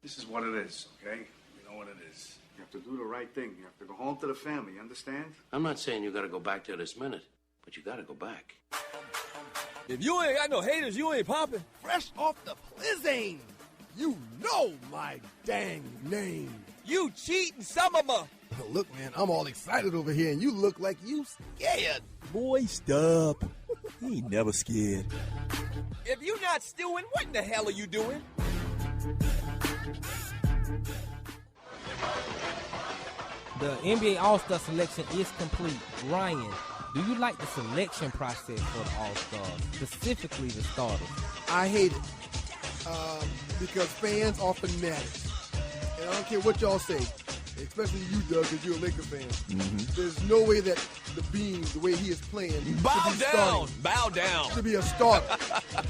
This is what it is, okay? You know what it is. You have to do the right thing. You have to go home to the family, you understand? I'm not saying you got to go back there this minute, but you got to go back. If you ain't got no haters, you ain't popping. Fresh off the Plizzane. You know my dang name. You cheating some of them. Look, man, I'm all excited over here, and you look like you scared. Boy, stop. He ain't never scared. If you not stewing, what in the hell are you doing? The NBA All-Star selection is complete. Ryan, do you like the selection process for the All-Stars, specifically the starters? I hate it because fans are fanatics. And I don't care what y'all say, especially you, Doug, because you're a Lakers fan. Mm-hmm. There's no way that the Bean, the way he is playing, bow down. Should be a starter.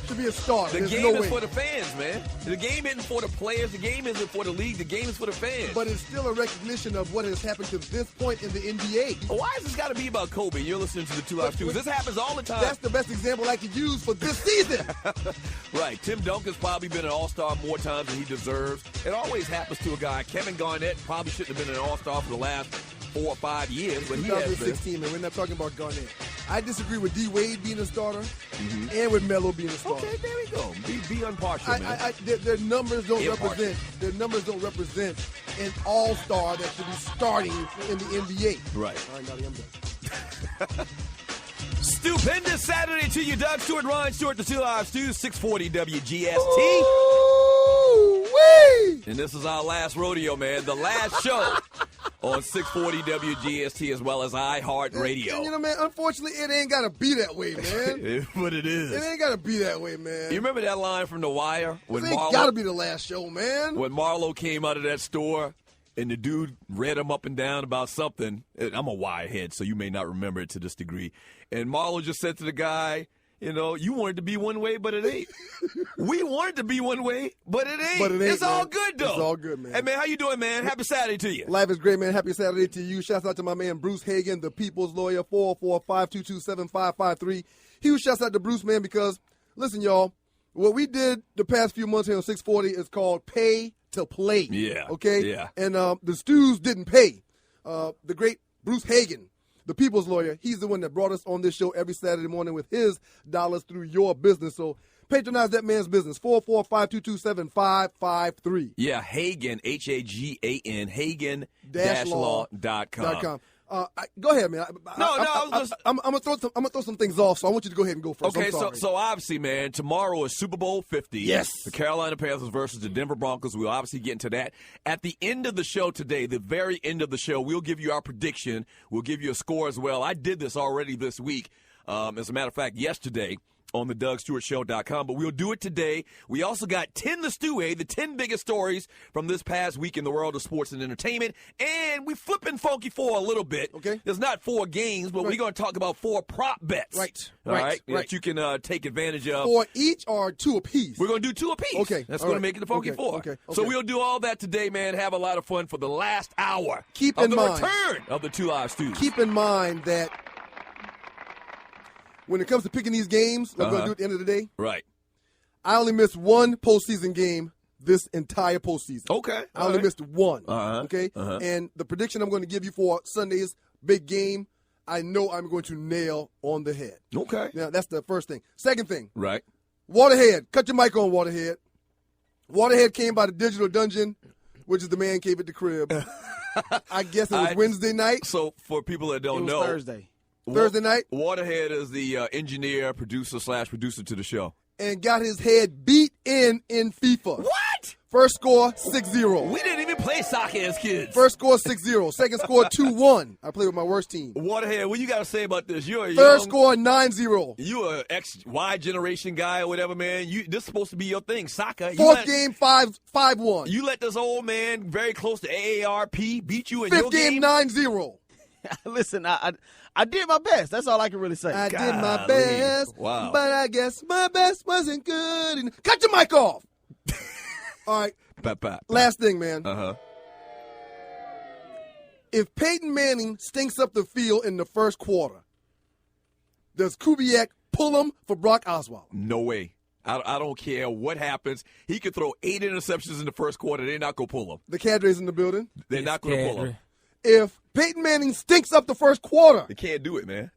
The There's game no is way. for the fans, man. The game isn't for the players. The game isn't for the league. The game is for the fans. But it's still a recognition of what has happened to this point in the NBA. Why has this got to be about Kobe? You're listening to the 2 Live Stews. This happens all the time. That's the best example I could use for this season. Right. Tim Duncan's probably been an all-star more times than he deserves. It always happens to a guy. Kevin Garnett probably shouldn't have been an all-star for the last 4 or 5 years, but he has been. 2016, man. We're not talking about Garnett. I disagree with D. Wade being a starter and with Melo being a starter. Okay, there we go. Be impartial, man. Their numbers don't represent. Their numbers don't represent an all-star that should be starting in the NBA. Right. All right, Nolly, I'm done. Stupendous Saturday to you, Doug Stewart, Ryan Stewart, the 2 Live Stews, 640 WGST. Ooh-wee! And this is our last rodeo, man. The last show on 640 WGST as well as iHeartRadio. And, you know, man, unfortunately, it ain't got to be that way, man. But it is. It ain't got to be that way, man. You remember that line from The Wire? It ain't got to be the last show, man. When Marlo came out of that store and the dude read him up and down about something. I'm a Wirehead, so you may not remember it to this degree. And Marlo just said to the guy, you know, you wanted to be one way, but it ain't. We wanted to be one way, but it ain't. It's all good, though. It's all good, man. Hey, man, how you doing, man? Happy Saturday to you. Life is great, man. Happy Saturday to you. Shouts out to my man, Bruce Hagan, the people's lawyer, 445-227-5553. Huge shouts out to Bruce, man, because, listen, y'all, what we did the past few months here on 640 is called pay to play. Yeah. Okay? Yeah. And the Stews didn't pay. The great Bruce Hagan, the people's lawyer, he's the one that brought us on this show every Saturday morning with his dollars through your business. So patronize that man's business, 445-227-5553. Yeah, Hagan, Hagan, Hagan-law.com. Go ahead, man. I'm gonna throw some things off, so I want you to go ahead and go first. Okay, so obviously, man, tomorrow is Super Bowl 50. Yes. The Carolina Panthers versus the Denver Broncos. We'll obviously get into that. At the end of the show today, the very end of the show, we'll give you our prediction. We'll give you a score as well. I did this already this week. As a matter of fact, yesterday on the DougStewartShow.com, but we'll do it today. We also got 10 the Stew, the 10 biggest stories from this past week in the world of sports and entertainment, and we flipping Funky 4 a little bit. Okay. There's not 4 games, but we're going to talk about 4 prop bets. Right. All right. Right. That you can take advantage of. 4 each or 2 apiece? We're going to do 2 apiece. Okay. That's All going right. to make it the Funky 4. Okay. So we'll do all that today, man. Have a lot of fun for the last hour Keep of in the mind, return of the 2 Live Stews. Keep in mind that when it comes to picking these games, I'm going to do at the end of the day. Right. I only missed 1 postseason game this entire postseason. Okay. I only missed 1. Uh-huh. Okay? And the prediction I'm going to give you for Sunday's big game, I know I'm going to nail on the head. Okay. Now, that's the first thing. Second thing. Right. Waterhead. Cut your mic on, Waterhead. Waterhead came by the Digital Dungeon, which is the man cave at the crib. I guess it was Wednesday night. So for people that don't know. Thursday. Thursday night. Waterhead is the engineer, producer to the show. And got his head beat in FIFA. What? First score, 6-0. We didn't even play soccer as kids. First score, 6-0. Second score, 2-1. I played with my worst team. Waterhead, what you got to say about this? You're Third score, 9-0. You a XY generation guy or whatever, man. This is supposed to be your thing, soccer. Fourth game, 5-1. You let this old man, very close to AARP, beat you in Fifth your game, game? 9-0. Listen, I did my best. That's all I can really say. I did my best, wow. But I guess my best wasn't good. Cut your mic off. All right. Last thing, man. Uh-huh. If Peyton Manning stinks up the field in the first quarter, does Kubiak pull him for Brock Osweiler? No way. I don't care what happens. He could throw 8 interceptions in the first quarter. They're not going to pull him. The cadre's in the building. They're not going to pull him. If Peyton Manning stinks up the first quarter, They can't do it, man.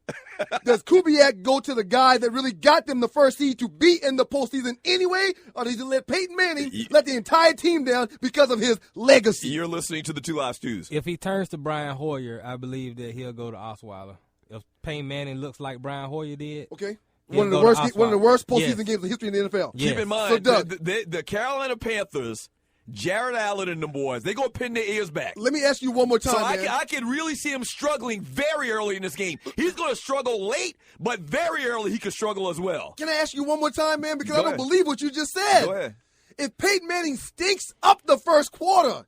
does Kubiak go to the guy that really got them the first seed to be in the postseason anyway, or does he let Peyton Manning let the entire team down because of his legacy? You're listening to the Two Live Stews. If he turns to Brian Hoyer, I believe that he'll go to Osweiler. If Peyton Manning looks like Brian Hoyer did, Okay. he'll One of go to the worst postseason Yes. games in the history of the NFL. Yes. Keep in mind, So, Doug, the Carolina Panthers, Jared Allen and the boys, they going to pin their ears back. let me ask you one more time, So man. I can really see him struggling very early in this game. He's going to struggle late, but very early he could struggle as well. Can I ask you one more time, man? Because Go I don't ahead. believe what you just said. Go ahead. If Peyton Manning stinks up the first quarter,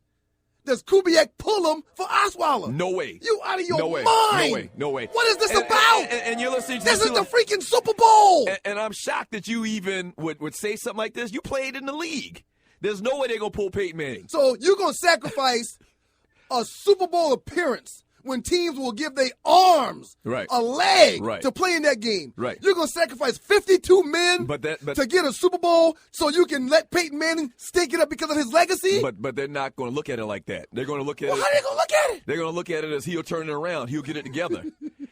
does Kubiak pull him for Osweiler? No way. You out of your No way. mind. No way. No way. What is this And- about? And you're listening to This is Two the Live- freaking Super Bowl. And I'm shocked that you even would say something like this. You played in the league. There's no way they're going to pull Peyton Manning. So you're going to sacrifice a Super Bowl appearance when teams will give their arms Right. a leg Right. to play in that game. Right. You're going to sacrifice 52 men But to get a Super Bowl so you can let Peyton Manning stink it up because of his legacy? But they're not going to look at it like that. They're going to look at Well, it. how are they going to look at it? They're going to look at it as he'll turn it around. He'll get it together.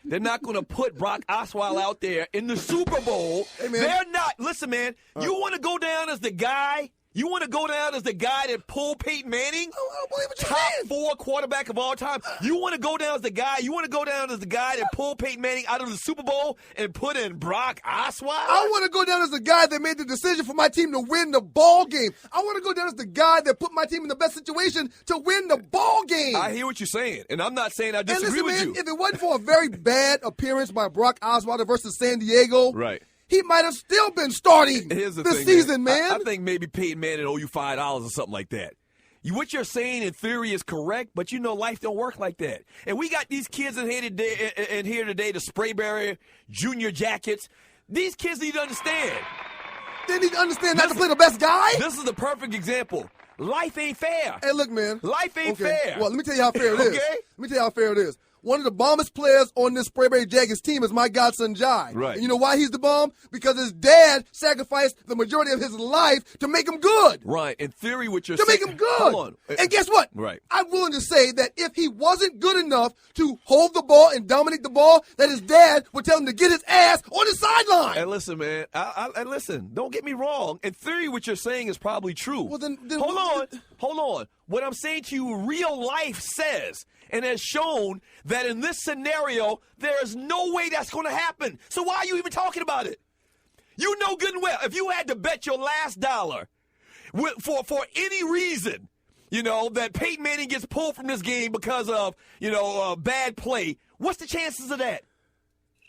They're not going to put Brock Osweiler out there in the Super Bowl. Hey, man. They're not. Listen, man, you want to go down as the guy? You want to go down as the guy that pulled Peyton Manning? I don't believe what you're Top saying. 4 quarterback of all time. You want to go down as the guy? You want to go down as the guy that pulled Peyton Manning out of the Super Bowl and put in Brock Osweiler? I want to go down as the guy that made the decision for my team to win the ball game. I want to go down as the guy that put my team in the best situation to win the ball game. I hear what you're saying, and I'm not saying I And disagree listen, with man, you. if it wasn't for a very bad appearance by Brock Osweiler versus San Diego, Right. he might have still been starting Here's the this thing, season, man. I think maybe Peyton Manning owe you $5 or something like that. What you're saying in theory is correct, but you know life don't work like that. And we got these kids in here today, the Sprayberry Junior Jackets. These kids need to understand. They need to understand not to play the best guy. This is the perfect example. Life ain't fair. Hey, look, man. Life ain't Okay. fair. Well, let me tell you how fair it is. Okay. Let me tell you how fair it is. One of the bombest players on this Sprayberry Jackets team is my godson Jai. Right. And you know why he's the bomb? Because his dad sacrificed the majority of his life to make him good. Right. In theory, what you're To saying. make him good. Hold on. And guess what? Right. I'm willing to say that if he wasn't good enough to hold the ball and dominate the ball, that his dad would tell him to get his ass on the sideline. And listen, man. And listen. Don't get me wrong. In theory, what you're saying is probably true. Well, then Hold on. What I'm saying to you, real life says and has shown that in this scenario, there is no way that's going to happen. So why are you even talking about it? You know good and well, if you had to bet your last dollar for any reason, that Peyton Manning gets pulled from this game because of, bad play, what's the chances of that?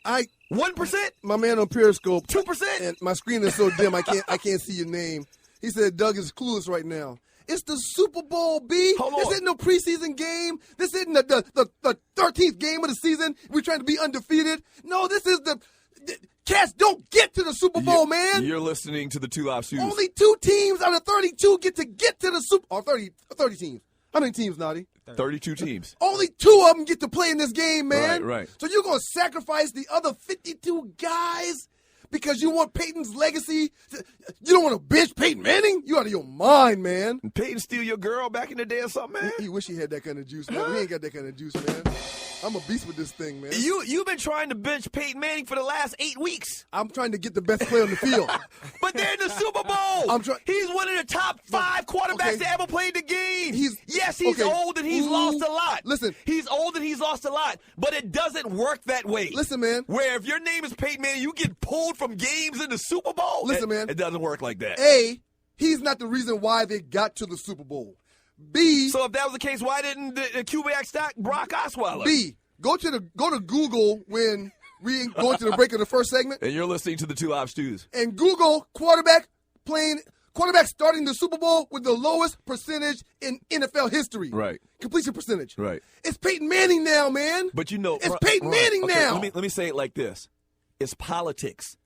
1%? My man on Periscope, 2%? and my screen is so dim I can't see your name. He said Doug is clueless right now. It's the Super Bowl, B. Hold on. This isn't no preseason game. This isn't the 13th game of the season. We're trying to be undefeated. No, this is the Cats don't get to the Super Bowl, man. You're listening to the Two Live Stews. Only 2 teams out of 32 get to the Super Bowl. 30 teams. How many teams, Naughty? 32 teams. Only 2 of them get to play in this game, man. Right. So you're going to sacrifice the other 52 guys because you want Peyton's legacy? You don't want to bench Peyton Manning? You out of your mind, man. Did Peyton steal your girl back in the day or something, man? He wish he had that kind of juice, man. But he ain't got that kind of juice, man. I'm a beast with this thing, man. You've been trying to bench Peyton Manning for the last 8 weeks. I'm trying to get the best player on the field. But they're in the Super Bowl. He's one of the top 5 quarterbacks that ever played the game. He's old and he's lost a lot. Listen. He's old and he's lost a lot. But it doesn't work that way. Listen, man. Where if your name is Peyton Manning, you get pulled from games in the Super Bowl. Listen, man. It doesn't work like that. A, he's not the reason why they got to the Super Bowl. B. So if that was the case, why didn't the QBX stack Brock Osweiler? B. Go to Google when we go into the break of the first segment. And you're listening to the Two Live Stews. And Google quarterback starting the Super Bowl with the lowest percentage in NFL history. Right. Completion percentage. Right. It's Peyton Manning now, man. But it's Peyton Manning now. Let me say it like this. It's politics.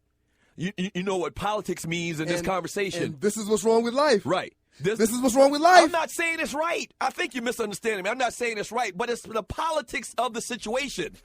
You know what politics means in this conversation. And this is what's wrong with life. Right. This is what's wrong with life. I'm not saying it's right. I think you're misunderstanding me. I'm not saying it's right, but it's the politics of the situation.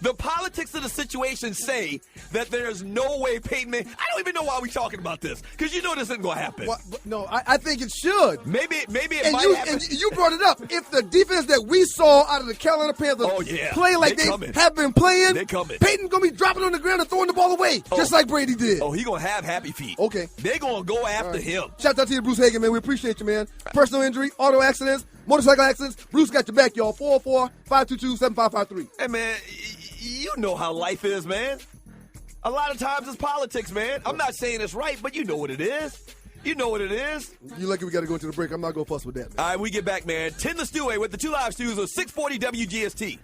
The politics of the situation say that there's no way Peyton Manning. I don't even know why we're talking about this, because you know this isn't going to happen. No, I think it should. Maybe it might happen. And you brought it up. If the defense that we saw out of the Carolina Panthers play like they have been playing, Peyton's going to be dropping on the ground and throwing the ball away, just like Brady did. Oh, he's going to have happy feet. Okay. They're going to go after him. Shout out to you, Bruce Hagan, man. We appreciate you, man. Personal injury, auto accidents, motorcycle accidents. Bruce got your back, y'all. 404-522-7553. Hey, man, you know how life is, man. A lot of times it's politics, man. I'm not saying it's right, but you know what it is. You know what it is. You lucky we got to go into the break. I'm not going to fuss with that, man. All right, we get back, man. 10 the Stew with the 2 Live Stews of 640 WGST.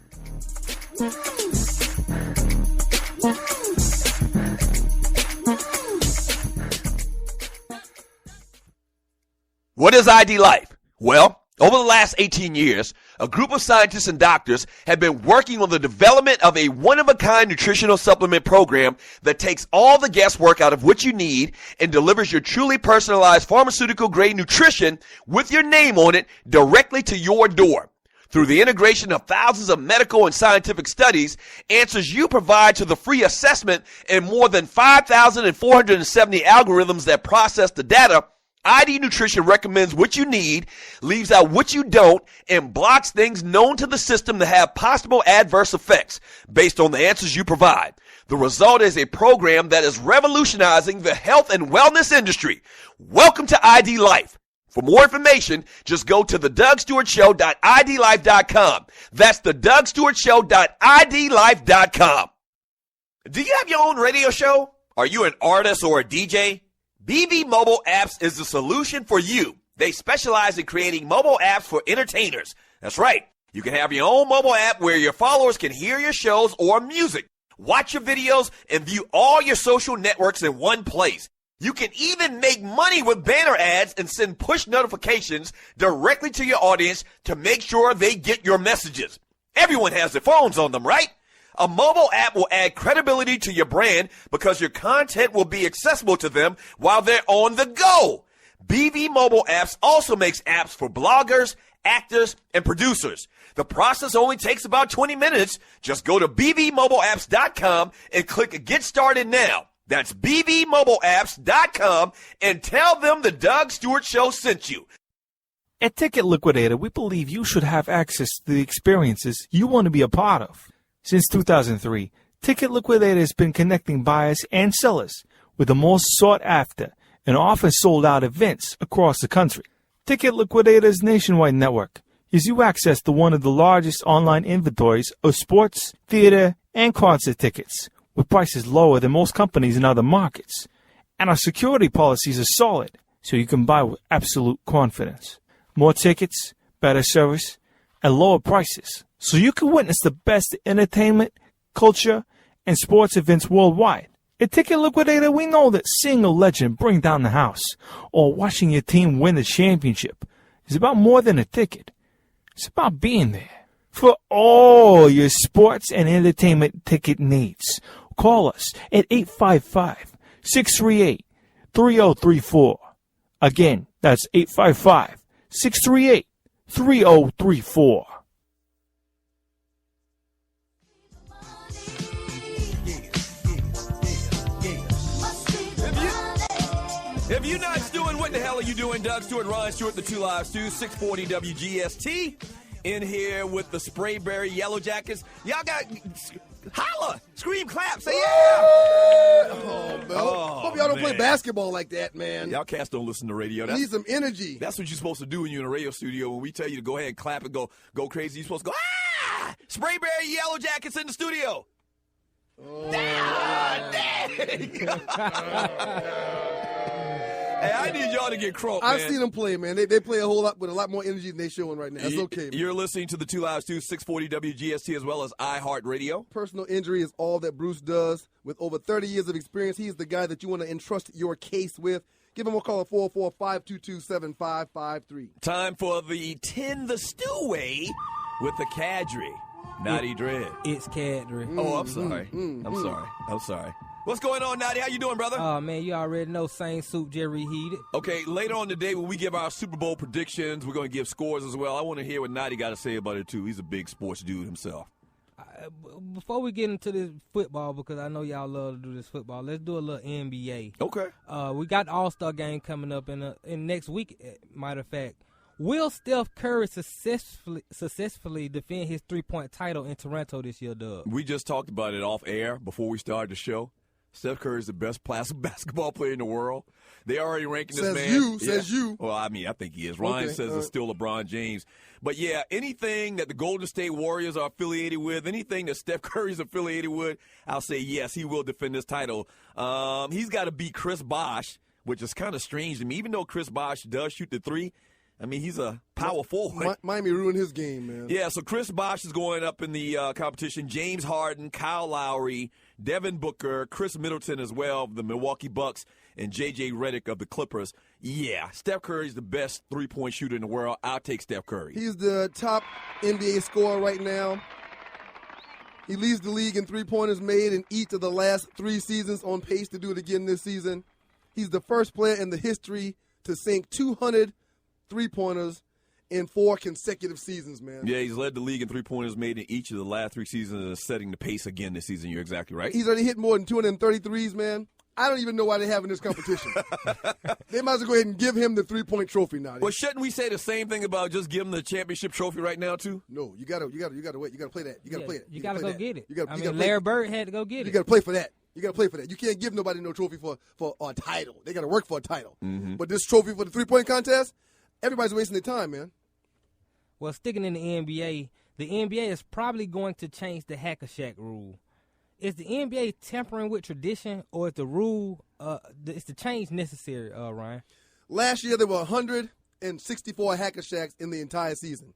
What is ID Life? Well, over the last 18 years, a group of scientists and doctors have been working on the development of a one-of-a-kind nutritional supplement program that takes all the guesswork out of what you need and delivers your truly personalized pharmaceutical-grade nutrition with your name on it directly to your door. Through the integration of thousands of medical and scientific studies, answers you provide to the free assessment, and more than 5,470 algorithms that process the data, ID Nutrition recommends what you need, leaves out what you don't, and blocks things known to the system to have possible adverse effects based on the answers you provide. The result is a program that is revolutionizing the health and wellness industry. Welcome to ID Life. For more information, just go to thedougstewartshow.idlife.com. That's thedougstewartshow.idlife.com. Do you have your own radio show? Are you an artist or a DJ? BB Mobile Apps is the solution for you. They specialize in creating mobile apps for entertainers. That's right. You can have your own mobile app where your followers can hear your shows or music, watch your videos, and view all your social networks in one place. You can even make money with banner ads and send push notifications directly to your audience to make sure they get your messages. Everyone has their phones on them, right? A mobile app will add credibility to your brand because your content will be accessible to them while they're on the go. BV Mobile Apps also makes apps for bloggers, actors, and producers. The process only takes about 20 minutes. Just go to bvmobileapps.com and click Get Started Now. That's bvmobileapps.com and tell them the Doug Stewart Show sent you. At Ticket Liquidator, we believe you should have access to the experiences you want to be a part of. Since 2003, Ticket Liquidator has been connecting buyers and sellers with the most sought-after and often sold-out events across the country. Ticket Liquidator's nationwide network gives you access to one of the largest online inventories of sports, theater, and concert tickets with prices lower than most companies in other markets. And our security policies are solid, so you can buy with absolute confidence. More tickets, better service, and lower prices, so you can witness the best entertainment, culture, and sports events worldwide. At Ticket Liquidator, we know that seeing a legend bring down the house or watching your team win the championship is about more than a ticket. It's about being there. For all your sports and entertainment ticket needs, call us at 855-638-3034. Again, that's 855-638-3034. If you're not stewing, what the hell are you doing? Doug Stewart, Ron Stewart, the 2 Live Stews, 640 WGST. In here with the Sprayberry Yellow Jackets. Y'all got holla, scream, clap, say yeah. Oh, man. Hope y'all don't play basketball like that, man. Y'all cats don't listen to radio. You need some energy. That's what you're supposed to do when you're in a radio studio. When we tell you to go ahead and clap and go crazy, you're supposed to go, ah! Sprayberry Yellow Jackets in the studio. Oh. Dang. Hey, I need y'all to get crunk, man. I've seen them play, man. They play a whole lot with a lot more energy than they're showing right now. That's okay, man. You're listening to the 2 Live Stews, 640 WGST, as well as iHeartRadio. Personal injury is all that Bruce does. With over 30 years of experience, he's the guy that you want to entrust your case with. Give him a call at 445-222-7553. Time for the 10 the Stew way with the Cadre. Naughty Dread. It's Cadre. Oh, I'm sorry. I'm sorry. What's going on, Naughty? How you doing, brother? Oh, man, you already know, same soup, Jerry heated. Okay, later on today when we give our Super Bowl predictions, we're going to give scores as well. I want to hear what Naughty got to say about it, too. He's a big sports dude himself. before we get into this football, because I know y'all love to do this football, let's do a little NBA. Okay. We got the All-Star game coming up in next week, matter of fact. Will Steph Curry successfully defend his three-point title in Toronto this year, Doug? We just talked about it off air before we started the show. Steph Curry is the best basketball player in the world. They already ranking this man. Says you. Well, I mean, I think he is. Ryan says it's still LeBron James. But, yeah, anything that the Golden State Warriors are affiliated with, anything that Steph Curry is affiliated with, I'll say, yes, he will defend this title. He's got to beat Chris Bosh, which is kind of strange to me. Even though Chris Bosh does shoot the three, I mean, he's a power forward. Miami ruined his game, man. Yeah, so Chris Bosh is going up in the competition. James Harden, Kyle Lowry, Devin Booker, Chris Middleton as well of the Milwaukee Bucks, and J.J. Redick of the Clippers. Yeah, Steph Curry's the best three-point shooter in the world. I'll take Steph Curry. He's the top NBA scorer right now. He leads the league in three-pointers made in each of the last 3 seasons, on pace to do it again this season. He's the first player in the history to sink 200 three-pointers in 4 consecutive seasons, man. Yeah, he's led the league in three-pointers made in each of the last 3 seasons and is setting the pace again this season. You're exactly right. He's already hit more than 233s, man. I don't even know why they're having this competition. They might as well go ahead and give him the three-point trophy now. Well, shouldn't we say the same thing about just giving the championship trophy right now, too? No, you gotta wait. You gotta play that. You gotta play it. You gotta go get it. You gotta Larry Bird had to go get it. You gotta play for that. You got to play for that. You can't give nobody no trophy for a title. They got to work for a title. Mm-hmm. But this trophy for the three-point contest, everybody's wasting their time, man. Well, sticking in the NBA is probably going to change the Hacker Shack rule. Is the NBA tampering with tradition, or is the rule, is the change necessary, Ryan? Last year, there were 164 Hacker Shacks in the entire season.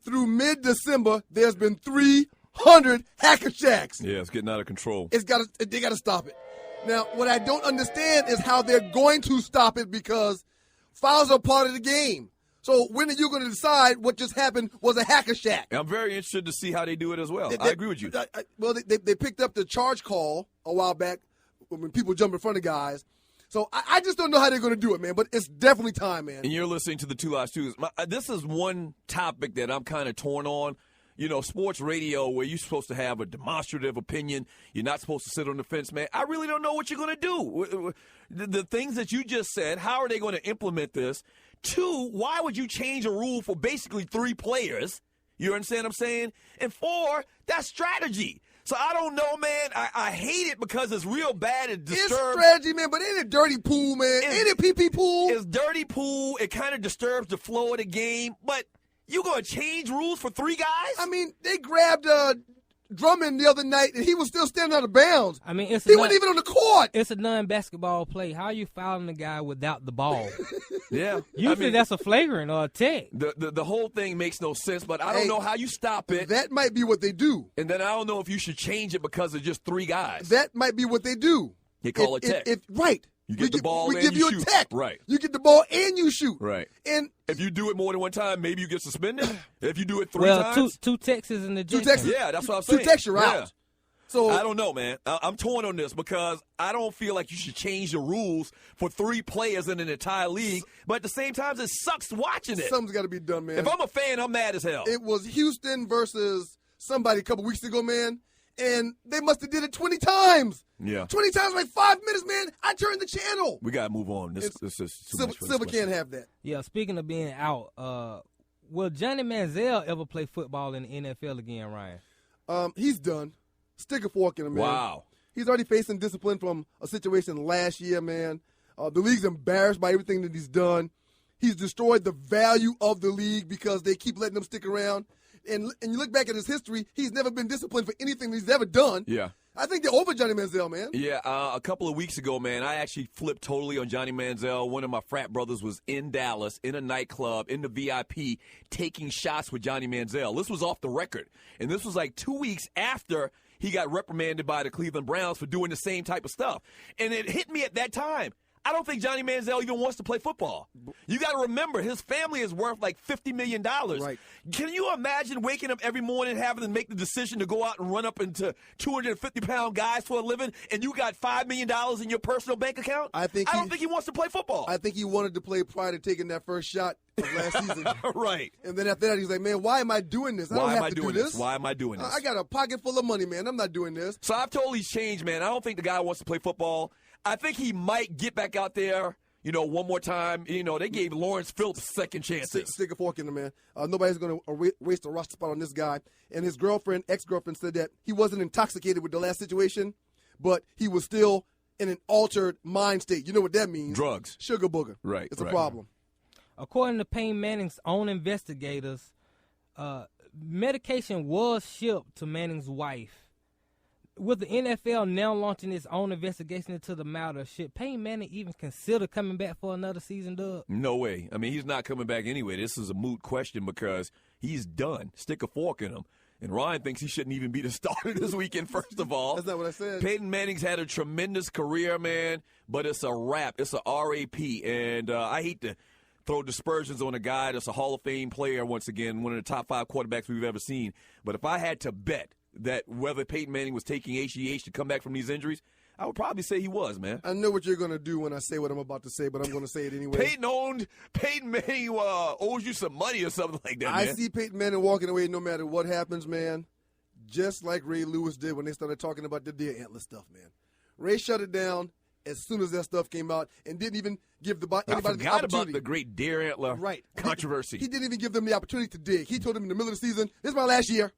Through mid-December, there's been 300 Hacker Shacks. Yeah, it's getting out of control. They got to stop it. Now, what I don't understand is how they're going to stop it, because fouls are part of the game. So when are you going to decide what just happened was a Hacker Shack? I'm very interested to see how they do it as well. I agree with you. They picked up the charge call a while back when people jump in front of guys. So I just don't know how they're going to do it, man. But it's definitely time, man. And you're listening to the Two Lives Twos. This is one topic that I'm kind of torn on. You know, sports radio, where you're supposed to have a demonstrative opinion. You're not supposed to sit on the fence, man. I really don't know what you're going to do. The things that you just said, how are they going to implement this? 2, why would you change a rule for basically 3 players? You understand what I'm saying? And 4, that's strategy. So I don't know, man. I hate it because it's real bad. It disturbs. It's strategy, man, but ain't it dirty pool, man? Ain't it pee-pee pool? It's dirty pool. It kind of disturbs the flow of the game. But you going to change rules for 3 guys? I mean, they grabbed Drummond the other night, and he was still standing out of bounds. I mean, he wasn't even on the court. It's a non-basketball play. How are you fouling the guy without the ball? Yeah. Usually that's a flagrant or a tech. The whole thing makes no sense, but I don't know how you stop it. That might be what they do. And then I don't know if you should change it because of just 3 guys. That might be what they do. They call it tech. Right. You get the ball and we give you you shoot. A tech. Right. You get the ball and you shoot. Right. And if you do it more than one time, maybe you get suspended. If you do it 3 times. Well, two techs is in the Two techs. Yeah, that's what I'm saying. 2 techs you're out. So I don't know, man. I'm torn on this because I don't feel like you should change the rules for 3 players in an entire league. But at the same time, it sucks watching it. Something's got to be done, man. If I'm a fan, I'm mad as hell. It was Houston versus somebody a couple weeks ago, man, and they must have did it 20 times. Yeah. 20 times, like 5 minutes, man. I turned the channel. We got to move on. This is too much for Silver can't have that. Yeah, speaking of being out, will Johnny Manziel ever play football in the NFL again, Ryan? He's done. Stick a fork in him, man. Wow. He's already facing discipline from a situation last year, man. The league's embarrassed by everything that he's done. He's destroyed the value of the league because they keep letting him stick around. And you look back at his history, he's never been disciplined for anything he's ever done. Yeah. I think they're over Johnny Manziel, man. Yeah, a couple of weeks ago, man, I actually flipped totally on Johnny Manziel. One of my frat brothers was in Dallas, in a nightclub, in the VIP, taking shots with Johnny Manziel. This was off the record. And this was like 2 weeks after he got reprimanded by the Cleveland Browns for doing the same type of stuff. And it hit me at that time. I don't think Johnny Manziel even wants to play football. You got to remember, his family is worth like $50 million. Right. Can you imagine waking up every morning and having to make the decision to go out and run up into 250-pound guys for a living, and you got $5 million in your personal bank account? I don't think he wants to play football. I think he wanted to play prior to taking that first shot of last season. Right. And then after that, he's like, man, why am I doing this? I don't have to do this. Why am I doing this? I got a pocket full of money, man. I'm not doing this. So I've totally changed, man. I don't think the guy wants to play football. I think he might get back out there, one more time. They gave Lawrence Phillips second chances. Stick a fork in him, man. Nobody's going to waste a roster spot on this guy. And his ex-girlfriend, said that he wasn't intoxicated with the last situation, but he was still in an altered mind state. You know what that means? Drugs. Sugar booger. Right. It's a problem. According to Peyton Manning's own investigators, medication was shipped to Manning's wife. With the NFL now launching its own investigation into the matter, should Peyton Manning even consider coming back for another season, Doug? No way. I mean, he's not coming back anyway. This is a moot question because he's done. Stick a fork in him. And Ryan thinks he shouldn't even be the starter this weekend, first of all. That's not what I said. Peyton Manning's had a tremendous career, man, but it's a wrap. It's a RAP. And I hate to throw dispersions on a guy that's a Hall of Fame player, once again, one of the top 5 quarterbacks we've ever seen. But if I had to bet that whether Peyton Manning was taking HGH to come back from these injuries, I would probably say he was, man. I know what you're going to do when I say what I'm about to say, but I'm going to say it anyway. Peyton Manning owes you some money or something like that, man. I see Peyton Manning walking away no matter what happens, man, just like Ray Lewis did when they started talking about the deer antler stuff, man. Ray shut it down as soon as that stuff came out and didn't even give anybody the opportunity. I forgot about the great deer antler controversy. He didn't even give them the opportunity to dig. He told them in the middle of the season, this is my last year.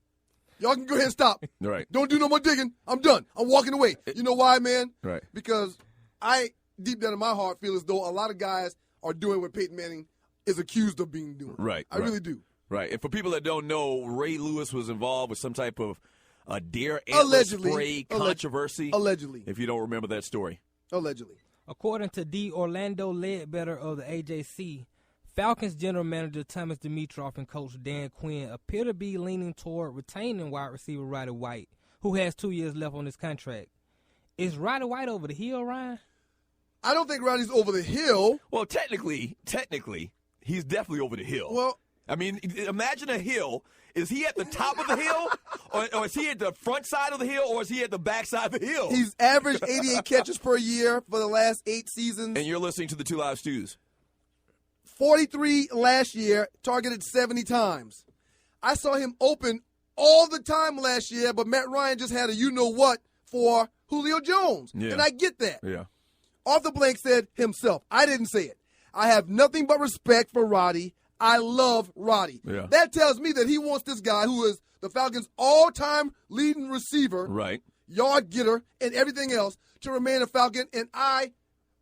Y'all can go ahead and stop. Right. Don't do no more digging. I'm done. I'm walking away. You know why, man? Right. Because I, deep down in my heart, feel as though a lot of guys are doing what Peyton Manning is accused of being doing. Right. I really do. Right. And for people that don't know, Ray Lewis was involved with some type of deer antler spray controversy. Allegedly. If you don't remember that story. Allegedly. According to D. Orlando Ledbetter of the AJC, Falcons general manager Thomas Dimitroff and coach Dan Quinn appear to be leaning toward retaining wide receiver Roddy White, who has 2 years left on his contract. Is Roddy White over the hill, Ryan? I don't think Roddy's over the hill. Well, technically, he's definitely over the hill. Well, I mean, imagine a hill. Is he at the top of the hill, or is he at the front side of the hill, or is he at the back side of the hill? He's averaged 88 catches per year for the last 8 seasons. And you're listening to the Two Live Stews. 43 last year, targeted 70 times. I saw him open all the time last year, but Matt Ryan just had a you-know-what for Julio Jones. Yeah. And I get that. Yeah. Arthur Blank said himself. I didn't say it. I have nothing but respect for Roddy. I love Roddy. Yeah. That tells me that he wants this guy who is the Falcons' all-time leading receiver, Right. yard getter, and everything else to remain a Falcon, and I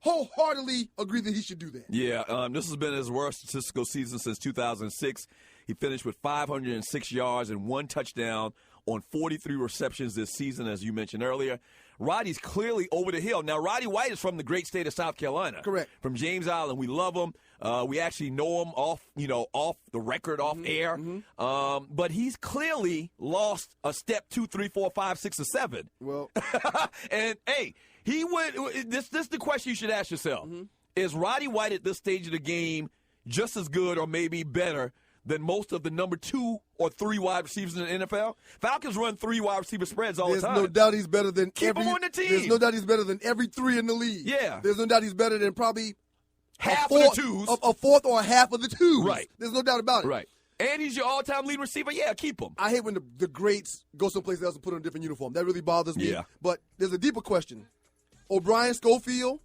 wholeheartedly agree that he should do that. Yeah, this has been his worst statistical season since 2006. He finished with 506 yards and 1 touchdown on 43 receptions this season, as you mentioned earlier. Roddy's clearly over the hill. Now, Roddy White is from the great state of South Carolina. Correct. From James Island. We love him. We actually know him off the record, off air. Mm-hmm. But he's clearly lost a step 2, 3, 4, 5, 6, or 7. Well, and hey, he would. This is the question you should ask yourself: Is Roddy White at this stage of the game just as good, or maybe better than most of the number 2 or 3 wide receivers in the NFL? Falcons run 3 wide receiver spreads all the time. There's no doubt he's better than Keep him on the team. There's no doubt he's better than every 3 in the league. Yeah. There's no doubt he's better than probably half of the 2s. A fourth or a half of the 2s. Right. There's no doubt about it. Right. And he's your all-time leading receiver. Yeah, keep him. I hate when the greats go someplace else and put on a different uniform. That really bothers me. Yeah. But there's a deeper question. O'Brien, Schofield,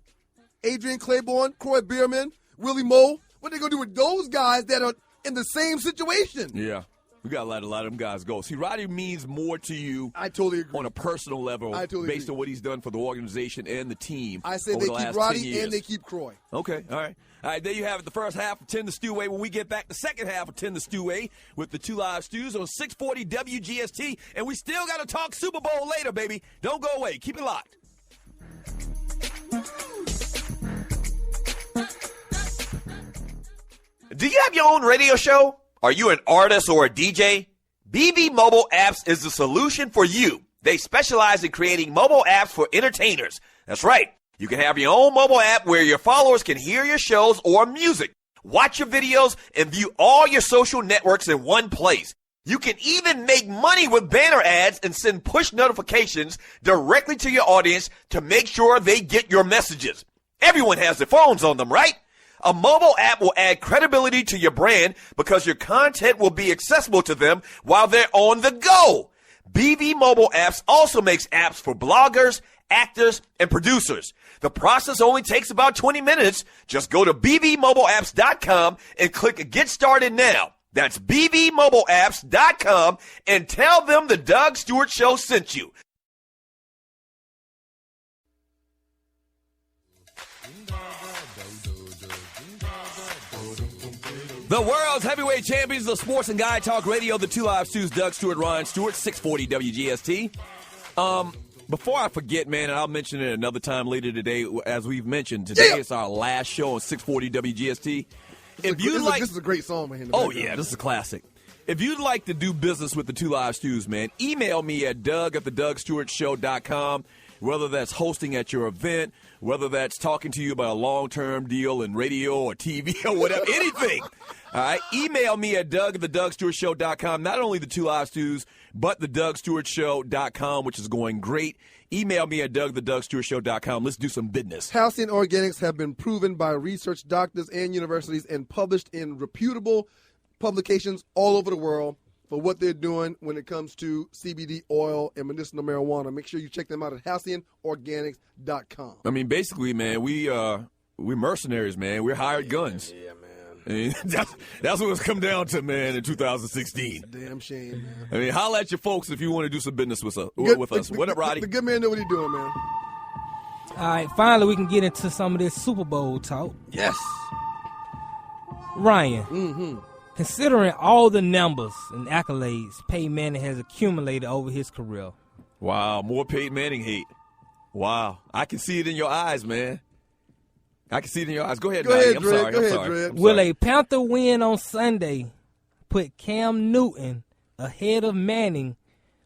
Adrian Claiborne, Croy Bierman, Willie Moe. What are they going to do with those guys that are in the same situation? Yeah. We got to let a lot of them guys go. See, Roddy means more to you. I totally agree. On a personal level, I totally based agree. on what he's done for the organization and the team. I say over they the keep last Roddy 10 years. and they keep Croy. Okay, all right. All right, there you have it. The first half of 10 the Stew Way. When we get back, the second half of 10 the Stew Way with the Two Live Stews on 640 WGST. And we still got to talk Super Bowl later, baby. Don't go away. Keep it locked. Do you have your own radio show? Are you an artist or a DJ? BB Mobile Apps is the solution for you. They specialize in creating mobile apps for entertainers. That's right. You can have your own mobile app where your followers can hear your shows or music, watch your videos, and view all your social networks in one place. You can even make money with banner ads and send push notifications directly to your audience to make sure they get your messages. Everyone has their phones on them, right? A mobile app will add credibility to your brand because your content will be accessible to them while they're on the go. BB Mobile Apps also makes apps for bloggers, actors, and producers. The process only takes about 20 minutes. Just go to bbmobileapps.com and click Get Started Now. That's bbmobileapps.com and tell them the Doug Stewart Show sent you. The world's heavyweight champions of Sports and Guy Talk Radio, the 2 Live Stews, Doug Stewart, Ryan Stewart, 640 WGST. Before I forget, man, and I'll mention it another time later today, as we've mentioned, today is our last show on 640 WGST. This is a great song, man. Yeah, this is a classic. If you'd like to do business with the 2 Live Stews, man, email me at doug@thedougstewartshow.com, whether that's hosting at your event, whether that's talking to you about a long-term deal in radio or TV or whatever, anything. All right, email me at doug@thedougstewartshow.com. Not only the 2 Live Stews, but the dougstewartshow.com, which is going great. Email me at doug@thedougstewartshow.com. Let's do some business. Halcyon Organics have been proven by research doctors and universities and published in reputable publications all over the world for what they're doing when it comes to CBD oil and medicinal marijuana. Make sure you check them out at halcyonorganics.com. I mean, basically, man, we're mercenaries, man. We're hired guns. Yeah, man. I mean, that's what it's come down to, man, in 2016. Damn shame, man. I mean, holla at your folks if you want to do some business with us. What up, Roddy? The good man know what he's doing, man. All right, finally we can get into some of this Super Bowl talk. Yes. Ryan, considering all the numbers and accolades Peyton Manning has accumulated over his career. Wow, more Peyton Manning hate. Wow. I can see it in your eyes, man. I can see it in your eyes. Go ahead, Roddy. I'm sorry. Will a Panther win on Sunday put Cam Newton ahead of Manning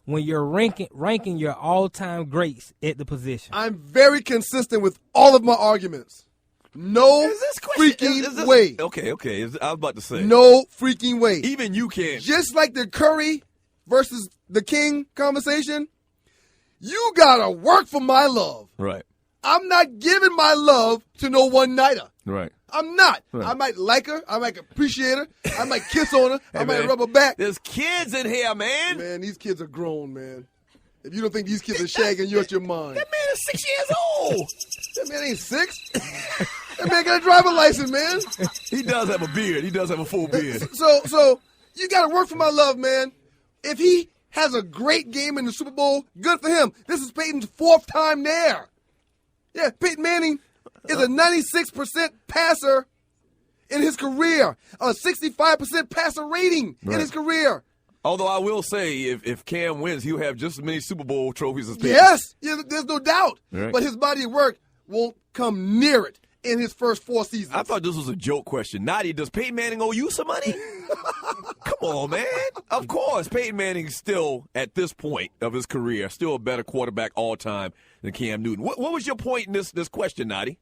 when you're ranking your all-time greats at the position? I'm very consistent with all of my arguments. No freaking way. Okay. I was about to say. No freaking way. Even you can. Just like the Curry versus the King conversation, you got to work for my love. Right. I'm not giving my love to no one-nighter. Right. I'm not. Right. I might like her. I might appreciate her. I might kiss on her. Hey, I might man, rub her back. There's kids in here, man. Man, these kids are grown, man. If you don't think these kids are shagging, you're at your mind. That man is 6 years old. That man ain't 6. That man got a driver's license, man. He does have a beard. He does have a full beard. So you got to work for my love, man. If he has a great game in the Super Bowl, good for him. This is Peyton's 4th time there. Yeah, Peyton Manning is a 96% passer in his career, a 65% passer rating in his career. Although I will say, if Cam wins, he'll have just as many Super Bowl trophies as Peyton. Yes, there's no doubt. Right. But his body of work won't come near it in his first 4 seasons. I thought this was a joke question. Nadi, does Peyton Manning owe you some money? Come on, man. Of course, Peyton Manning is still, at this point of his career, still a better quarterback all time than Cam Newton. What was your point in this question, Nadi?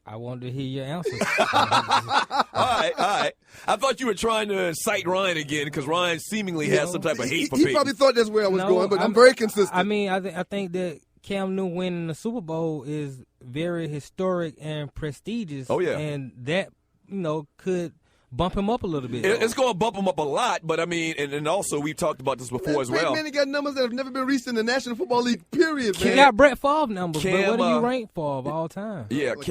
I wanted to hear your answer. All right. I thought you were trying to incite Ryan again because Ryan seemingly has some type of hate for Peyton. He probably thought that's where I was going, but I'm very consistent. I mean, I think that Cam Newton winning the Super Bowl is very historic and prestigious. Oh, yeah. And that, could bump him up a little bit. It's going to bump him up a lot, but I mean, and also we've talked about this before as well. Peyton Manning got numbers that have never been reached in the National Football League, period, man. He got Brett Favre numbers, but what do you rank Favre all time? Yeah, Like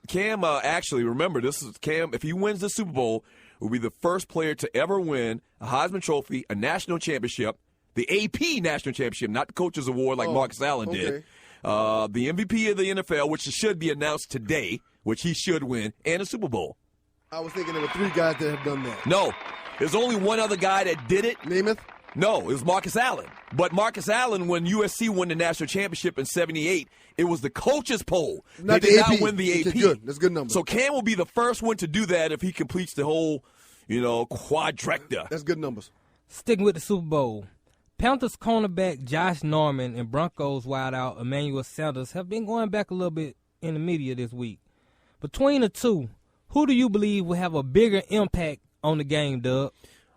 Cam actually, remember, this is Cam, if he wins the Super Bowl, will be the first player to ever win a Heisman Trophy, a national championship, the AP National Championship, not the Coaches Award like Marcus Allen did, the MVP of the NFL, which should be announced today, which he should win, and a Super Bowl. I was thinking there were 3 guys that have done that. No, there's only one other guy that did it. Namath? No, it was Marcus Allen. But Marcus Allen, when USC won the national championship in '78, it was the coaches poll. Not they did the AP. not win the AP. Okay, good. That's a good number. So Cam will be the first one to do that if he completes the whole, quadrecta. That's good numbers. Sticking with the Super Bowl, Panthers cornerback Josh Norman and Broncos wideout Emmanuel Sanders have been going back a little bit in the media this week. Between the two, who do you believe will have a bigger impact on the game, Doug?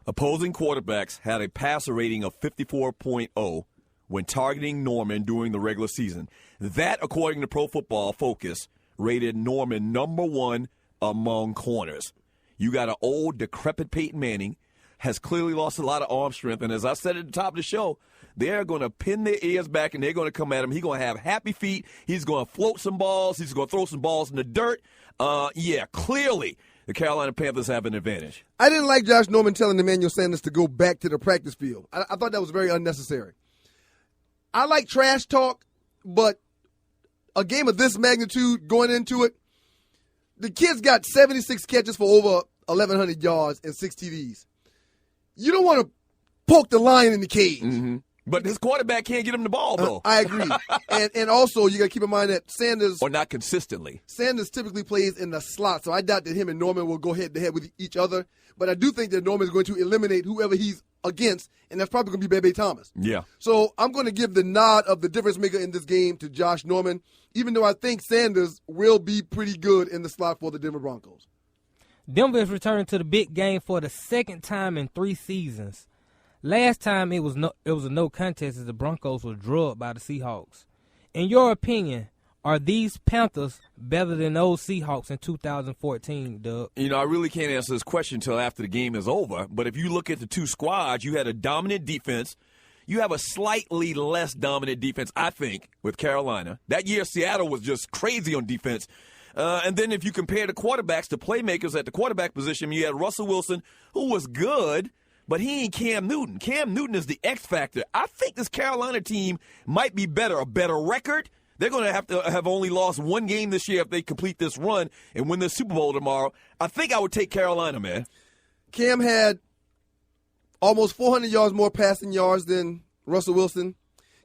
Opposing quarterbacks had a passer rating of 54.0 when targeting Norman during the regular season. That, according to Pro Football Focus, rated Norman number 1 among corners. You got an old, decrepit Peyton Manning, has clearly lost a lot of arm strength, and as I said at the top of the show, they're going to pin their ears back and they're going to come at him. He's going to have happy feet. He's going to float some balls. He's going to throw some balls in the dirt. Clearly the Carolina Panthers have an advantage. I didn't like Josh Norman telling Emmanuel Sanders to go back to the practice field. I thought that was very unnecessary. I like trash talk, but a game of this magnitude going into it, the kid's got 76 catches for over 1,100 yards and 6 TDs. You don't want to poke the lion in the cage. Mm-hmm. But his quarterback can't get him the ball, though. I agree. and also, you got to keep in mind that Sanders... Or not consistently. Sanders typically plays in the slot, so I doubt that him and Norman will go head-to-head with each other. But I do think that Norman is going to eliminate whoever he's against, and that's probably going to be Bebe Thomas. Yeah. So I'm going to give the nod of the difference maker in this game to Josh Norman, even though I think Sanders will be pretty good in the slot for the Denver Broncos. Denver is returning to the big game for the second time in 3 seasons. Last time it was a no contest as the Broncos were drugged by the Seahawks. In your opinion, are these Panthers better than those Seahawks in 2014, Doug? I really can't answer this question until after the game is over. But if you look at the two squads, you had a dominant defense. You have a slightly less dominant defense, I think, with Carolina. That year, Seattle was just crazy on defense. And then if you compare the quarterbacks to playmakers at the quarterback position, you had Russell Wilson, who was good, but he ain't Cam Newton. Cam Newton is the X factor. I think this Carolina team might be better, a better record. They're going to have only lost 1 game this year if they complete this run and win the Super Bowl tomorrow. I think I would take Carolina, man. Cam had almost 400 yards more passing yards than Russell Wilson.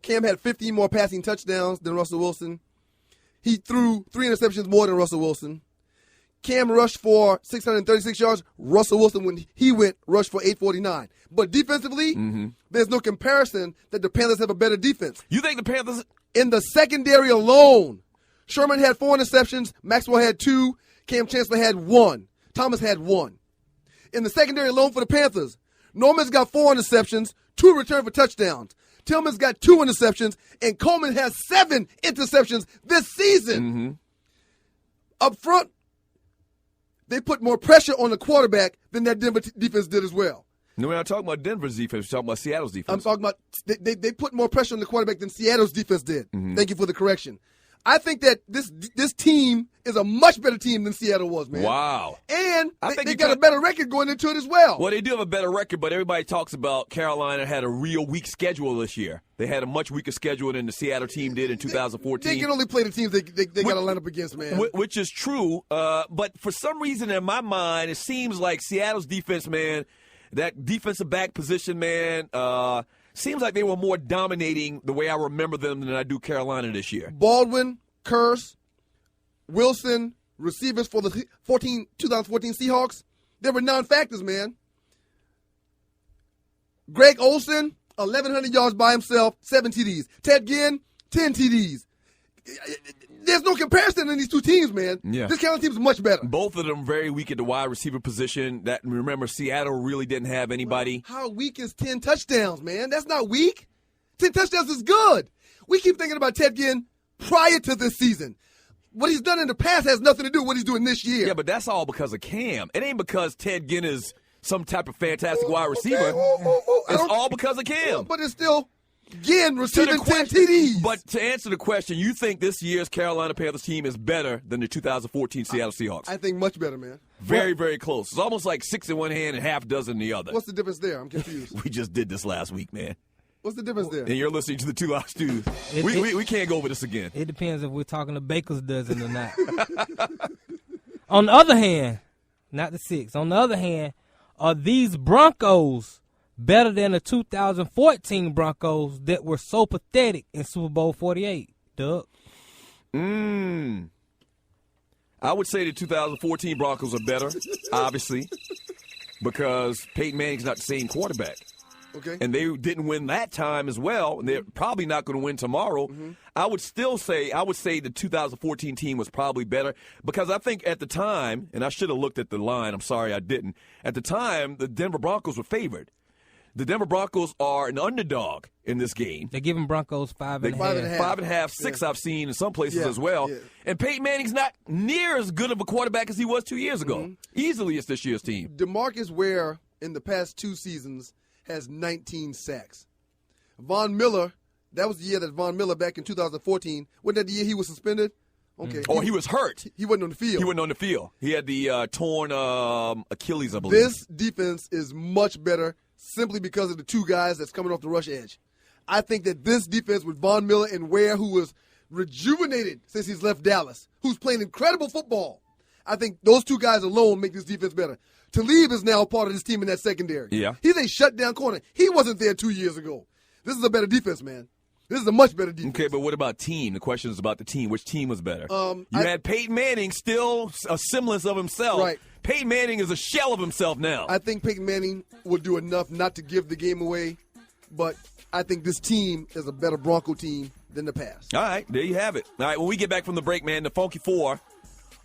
Cam had 15 more passing touchdowns than Russell Wilson. He threw 3 interceptions more than Russell Wilson. Cam rushed for 636 yards. Russell Wilson, when he went, rushed for 849. But defensively, there's no comparison that the Panthers have a better defense. You think the Panthers... In the secondary alone, Sherman had 4 interceptions. Maxwell had 2. Cam Chancellor had 1. Thomas had 1. In the secondary alone for the Panthers, Norman's got 4 interceptions, 2 returned for touchdowns. Tillman's got 2 interceptions, and Coleman has 7 interceptions this season. Up front, they put more pressure on the quarterback than that Denver defense did as well. No, we're not talking about Denver's defense. We're talking about Seattle's defense. I'm talking about they put more pressure on the quarterback than Seattle's defense did. Thank you for the correction. I think that this team is a much better team than Seattle was, man. Wow. And they got a better record going into it as well. Well, they do have a better record, but everybody talks about Carolina had a real weak schedule this year. They had a much weaker schedule than the Seattle team did in 2014. They can only play the teams they got to line up against, man. Which is true, but for some reason in my mind, it seems like Seattle's defense, man, that defensive back position, man, seems like they were more dominating the way I remember them than I do Carolina this year. Baldwin, Kearse, Wilson, receivers for the 2014 Seahawks, they were non-factors, man. Greg Olsen, 1,100 yards by himself, 7 TDs. Ted Ginn, 10 TDs. There's no comparison in these two teams, man. Yeah. This Carolina team is much better. Both of them very weak at the wide receiver position. That remember, Seattle really didn't have anybody. How weak is 10 touchdowns, man? That's not weak. 10 touchdowns is good. We keep thinking about Ted Ginn prior to this season. What he's done in the past has nothing to do with what he's doing this year. Yeah, but that's all because of Cam. It ain't because Ted Ginn is some type of fantastic wide receiver. It's all because of Cam. But it's still Ginn receiving 10 TDs. But to answer the question, you think this year's Carolina Panthers team is better than the 2014 Seattle Seahawks? I think much better, man. Very, very close. It's almost like 6 in one hand and half dozen in the other. What's the difference there? I'm confused. We just did this last week, man. What's the difference there? And you're listening to the 2 Hour Studios. We can't go over this again. It depends if we're talking to Baker's dozen or not. On the other hand, not the 6. On the other hand, are these Broncos better than the 2014 Broncos that were so pathetic in Super Bowl 48, Doug? I would say the 2014 Broncos are better, obviously, because Peyton Manning's not the same quarterback. Okay. And they didn't win that time as well. And they're probably not going to win tomorrow. I would say the 2014 team was probably better because I think at the time, and I should have looked at the line. I'm sorry I didn't. At the time, the Denver Broncos were favored. The Denver Broncos are an underdog in this game. They're giving Broncos 5.5. 5.5, 6 I've seen in some places as well. Yeah. And Peyton Manning's not near as good of a quarterback as he was 2 years ago. Easily it's this year's team. DeMarcus Ware in the past 2 seasons has 19 sacks. Von Miller, that was the year that Von Miller back in 2014, wasn't that the year he was suspended? Okay. Or he was hurt. He wasn't on the field. He wasn't on the field. He had the torn Achilles, I believe. This defense is much better simply because of the 2 guys that's coming off the rush edge. I think that this defense with Von Miller and Ware, who was rejuvenated since he's left Dallas, who's playing incredible football, I think those 2 guys alone make this defense better. Talib is now part of this team in that secondary. Yeah. He's a shutdown corner. He wasn't there 2 years ago. This is a better defense, man. This is a much better defense. Okay, but what about team? The question is about the team. Which team was better? You had Peyton Manning, still a semblance of himself. Right. Peyton Manning is a shell of himself now. I think Peyton Manning will do enough not to give the game away, but I think this team is a better Bronco team than the past. All right, there you have it. All right, when we get back from the break, man, the Funky Four,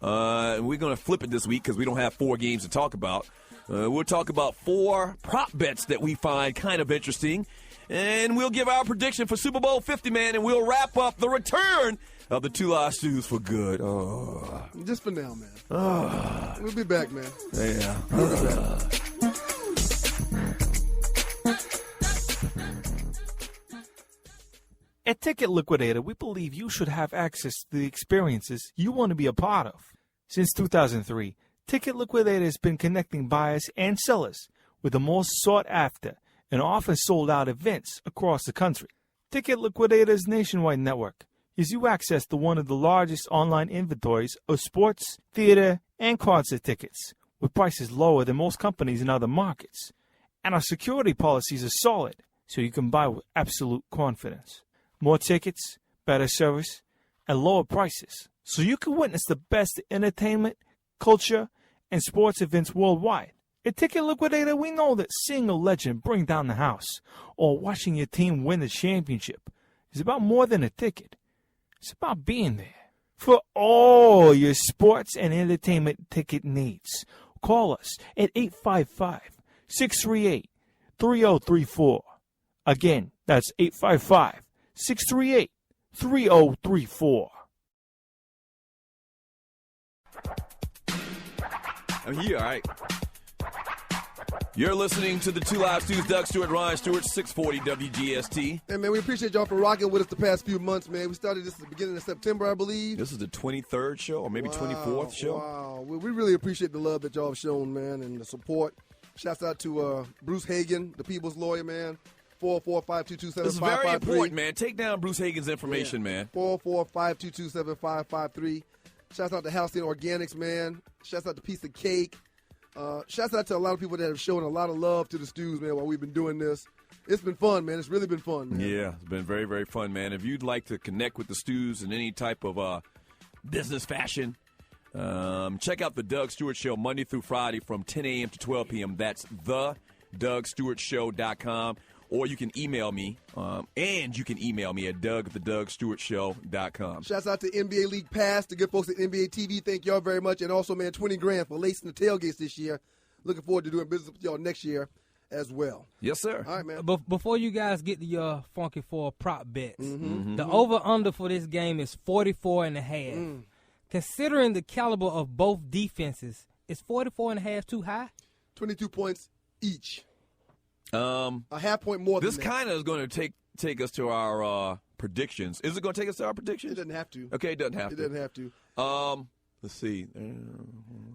we're going to flip it this week because we don't have 4 games to talk about. We'll talk about 4 prop bets that we find kind of interesting, and we'll give our prediction for Super Bowl 50, man, and we'll wrap up the return of the Two Live Stews for good. Just for now, man. We'll be back, man. Yeah. We'll be back. At Ticket Liquidator, we believe you should have access to the experiences you want to be a part of. Since 2003, Ticket Liquidator has been connecting buyers and sellers with the most sought-after and often sold-out events across the country. Ticket Liquidator's nationwide network gives you access to one of the largest online inventories of sports, theater, and concert tickets with prices lower than most companies in other markets. And our security policies are solid, so you can buy with absolute confidence. More tickets, better service, and lower prices, so you can witness the best entertainment, culture, and sports events worldwide. At Ticket Liquidator, we know that seeing a legend bring down the house or watching your team win the championship is about more than a ticket. It's about being there. For all your sports and entertainment ticket needs, call us at 855-638-3034. Again, that's 855-638-3034. I'm here, all right. You're listening to the Two Live Stews, Doug Stewart, Ryan Stewart, 640 WGST. Hey, man, we appreciate y'all for rocking with us the past few months, man. We started this at the beginning of September, I believe. This is the 23rd show, or maybe 24th show. Wow. We really appreciate the love that y'all have shown, man, and the support. Shouts out to Bruce Hagan, the people's lawyer, man. 445-227-5553. This is very important, man. Take down Bruce Hagan's information, man. 445-227-5553. Shouts out to Halcyon Organics, man. Shouts out to Piece of Cake. Shouts out to a lot of people that have shown a lot of love to the Stews, man, while we've been doing this. It's been fun, man. It's really been fun, man. Yeah, it's been very, very fun, man. If you'd like to connect with the Stews in any type of business fashion, check out the Doug Stewart Show Monday through Friday from 10 a.m. to 12 p.m. That's thedougstewartshow.com. Or you can email me, and you can email me at doug@thedougstewartshow.com. Shouts out to NBA League Pass, the good folks at NBA TV. Thank y'all very much. And also, man, $20,000 for lacing the tailgates this year. Looking forward to doing business with y'all next year as well. Yes, sir. All right, man. Before you guys get to your Funky Four prop bets, the over-under for this game is 44.5. Considering the caliber of both defenses, is 44.5 too high? 22 points each. A half point more than this that. kind of is going to take us to our predictions. Is it going to take us to our predictions? It doesn't have to. Okay, it doesn't have to. It doesn't have to. Let's see.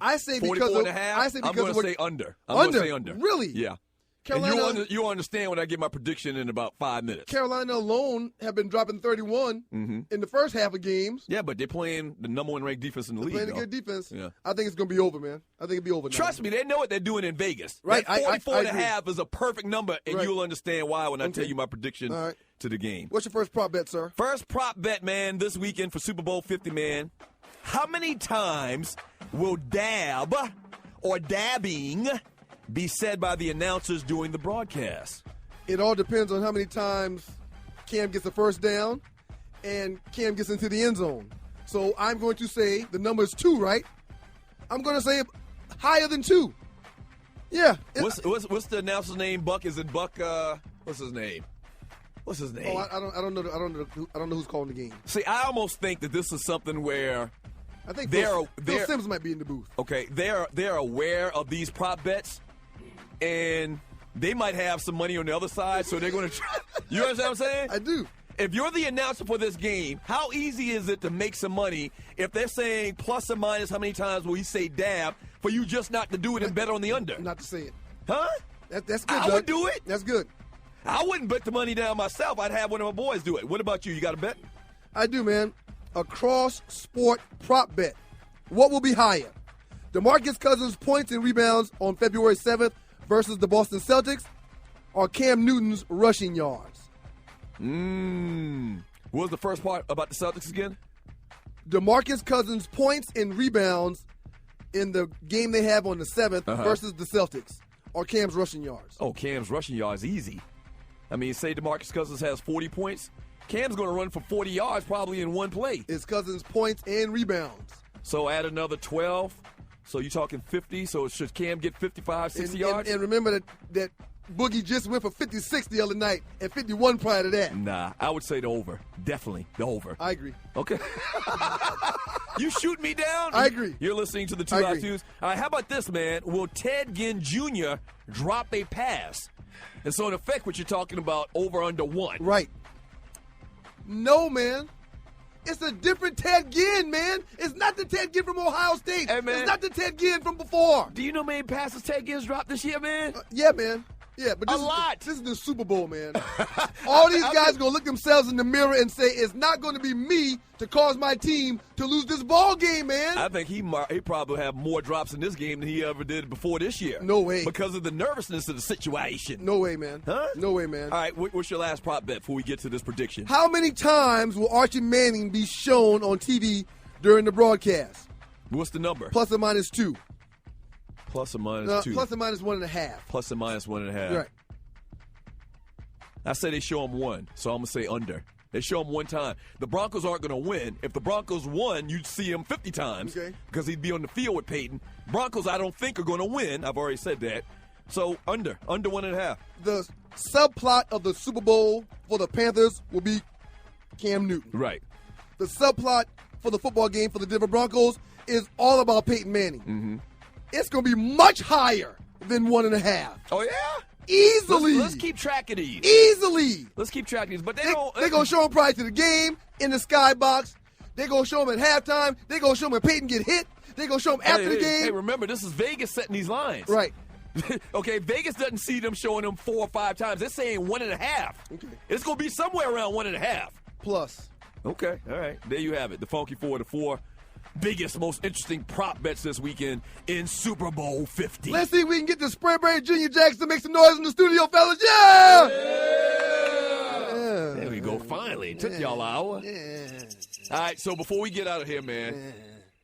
I say 44 and a half. I'm going to say under. I'm going to say under. Really? Yeah. Carolina, and you'll understand when I get my prediction in about 5 minutes. Carolina alone have been dropping 31 in the first half of games. Yeah, but they're playing the number 1 ranked defense in the league. They're playing a good defense. Yeah. I think it's going to be over, man. I think it'll be over now. Trust me, they know what they're doing in Vegas. Right. That 44 I and a half is a perfect number, and you'll understand why when I tell you my prediction to the game. What's your first prop bet, sir? First prop bet, man, this weekend for Super Bowl 50, man. How many times will dab or dabbing be said by the announcers during the broadcast? It all depends on how many times Cam gets a first down and Cam gets into the end zone. So I'm going to say the number is 2, right? I'm going to say higher than 2. Yeah. What's the announcer's name? Buck? Is it Buck? What's his name? What's his name? Oh, I don't know who's calling the game. See, I almost think that this is something where I think Phil Simms might be in the booth. Okay, they're aware of these prop bets, and they might have some money on the other side, so they're going to try. You understand what I'm saying? I do. If you're the announcer for this game, how easy is it to make some money if they're saying plus or minus how many times will he say dab for you just not to do it and bet on the under? Not to say it. Huh? That's good, I would do it. That's good. I wouldn't bet the money down myself. I'd have one of my boys do it. What about you? You got a bet? I do, man. A cross-sport prop bet. What will be higher? DeMarcus Cousins' points and rebounds on February 7th versus the Boston Celtics, or Cam Newton's rushing yards? What was the first part about the Celtics again? DeMarcus Cousins' points and rebounds in the game they have on the 7th versus the Celtics, or Cam's rushing yards? Oh, Cam's rushing yards, easy. I mean, say DeMarcus Cousins has 40 points. Cam's going to run for 40 yards probably in one play. It's Cousins' points and rebounds. So add another 12. So you're talking 50. So should Cam get 55, 60 yards? And remember that Boogie just went for 56 the other night and 51 prior to that. Nah, I would say the over. Definitely the over. I agree. Okay. You shoot me down? I agree. You're listening to the 2 Live Twos. All right, how about this, man? Will Ted Ginn Jr. drop a pass? And so, in effect, what you're talking about, over under 1. Right. No, man. It's a different Ted Ginn, man. It's not the Ted Ginn from Ohio State. Hey, man. It's not the Ted Ginn from before. Do you know how many passes Ted Ginn's dropped this year, man? Yeah, man. Yeah, but this is the Super Bowl, man. All these guys are going to look themselves in the mirror and say, it's not going to be me to cause my team to lose this ball game, man. I think he probably have more drops in this game than he ever did before this year. No way. Because of the nervousness of the situation. No way, man. Huh? No way, man. All right, what's your last prop bet before we get to this prediction? How many times will Archie Manning be shown on TV during the broadcast? What's the number? Plus or minus 2. Plus or minus 2. Plus or minus 1.5. Plus or minus 1.5. Right. I say they show him 1, so I'm going to say under. They show him 1 time. The Broncos aren't going to win. If the Broncos won, you'd see him 50 times because he'd be on the field with Peyton. Broncos, I don't think, are going to win. I've already said that. So under 1.5. The subplot of the Super Bowl for the Panthers will be Cam Newton. Right. The subplot for the football game for the Denver Broncos is all about Peyton Manning. Mm-hmm. It's going to be much higher than 1.5. Oh, yeah? Easily. Let's keep track of these. Easily. Let's keep track of these. But they're going to show them prior to the game in the skybox. They're going to show them at halftime. They're going to show them when Peyton get hit. They're going to show them after the game. Hey, remember, this is Vegas setting these lines. Right. Okay, Vegas doesn't see them showing them 4 or 5 times. They're saying 1.5. Okay. It's going to be somewhere around 1.5. Plus. Okay, all right. There you have it. The Funky 4, the 4 biggest, most interesting prop bets this weekend in Super Bowl 50. Let's see if we can get the Springberry Junior Jacks to make some noise in the studio, fellas. Yeah! There we go. Finally. It took y'all an hour. All right, so before we get out of here, man,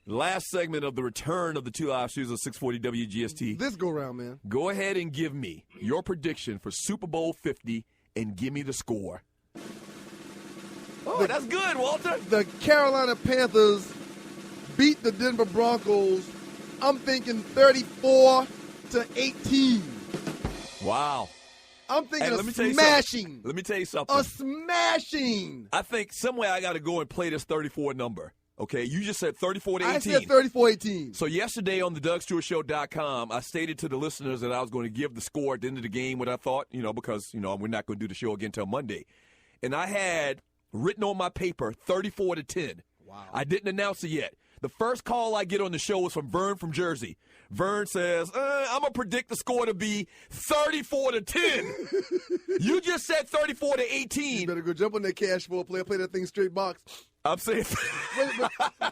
last segment of the return of the 2 Live Shoes of 640 WGST. This go round, man. Go ahead and give me your prediction for Super Bowl 50 and give me the score. Oh, that's good, Walter. The Carolina Panthers beat the Denver Broncos, I'm thinking 34-18. Wow. I'm thinking hey, a smashing. Let me tell you something. A smashing. I think somewhere I got to go and play this 34 number. Okay, you just said 34-18. I said 34-18. So yesterday on the DougStewartShow.com, I stated to the listeners that I was going to give the score at the end of the game what I thought, because, we're not going to do the show again until Monday. And I had written on my paper 34-10. Wow. I didn't announce it yet. The first call I get on the show was from Vern from Jersey. Vern says, I'm going to predict the score to be 34-10. You just said 34-18. You better go jump on that cash for a player, play that thing straight box. I'm saying.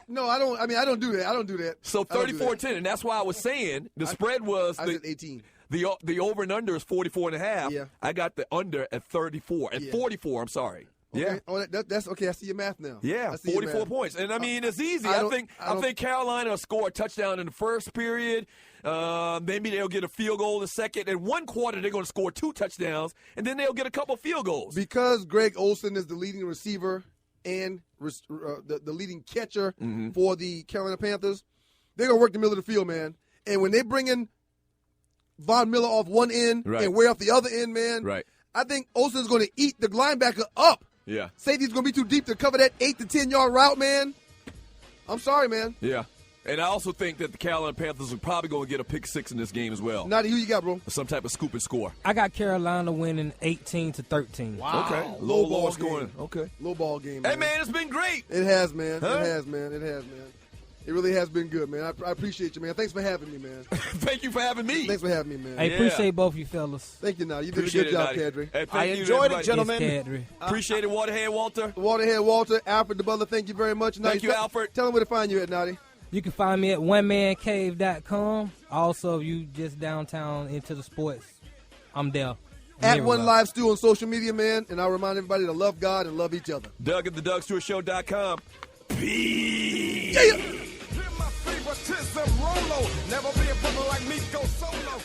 No, I don't. I mean, I don't do that. I don't do that. So 34-10, and that's why I was saying the spread was. I said 18. The over and under is 44.5. Yeah. I got the under at 34. At 44, I'm sorry. Okay. Yeah. Oh, that's okay. I see your math now. Yeah, I see your 44 math. points. And, I mean, it's easy. I I don't- think I don't- Carolina will score a touchdown in the first period. Maybe they'll get a field goal in the second. In one quarter, they're going to score 2 touchdowns, and then they'll get a couple field goals. Because Greg Olsen is the leading receiver and the leading catcher for the Carolina Panthers, they're going to work the middle of the field, man. And when they bring in Von Miller off one end Right. and wear off the other end, man, Right. I think Olsen's going to eat the linebacker up. Yeah. Safety's going to be too deep to cover that 8 to 10-yard route, man. I'm sorry, man. Yeah. And I also think that the Carolina Panthers are probably going to get a pick 6 in this game as well. Nadi, who you got, bro? Some type of scoop and score. I got Carolina winning 18-13. Wow. Okay. Low Lower ball scoring. game. Okay. Low ball game, Hey, man, it's been great. It has, man. Huh? It has, man. It has, man. It really has been good, man. I appreciate you, man. Thanks for having me, man. Thank you for having me. Thanks for having me, man. I Yeah. appreciate both you fellas. Thank you, Nadi. You did Appreciate a good job, it, Kadri. Hey, thank I you, enjoyed it, everybody. gentlemen. It's Kadri. Appreciate it, Waterhead Walter. Waterhead Walter, Alfred the Butler, thank you very much. Thank you, Alfred. Tell them where to find you at, Nadi. You can find me at onemancave.com. Also, if you just downtown into the sports, I'm there. I'm At everywhere. One Live Stew on social media, man. And I'll remind everybody to love God and love each other. Doug at the DougStewartShow.com. Peace. Yeah. Hear my favoritism, Rolo. Never be a brother like me, go solo.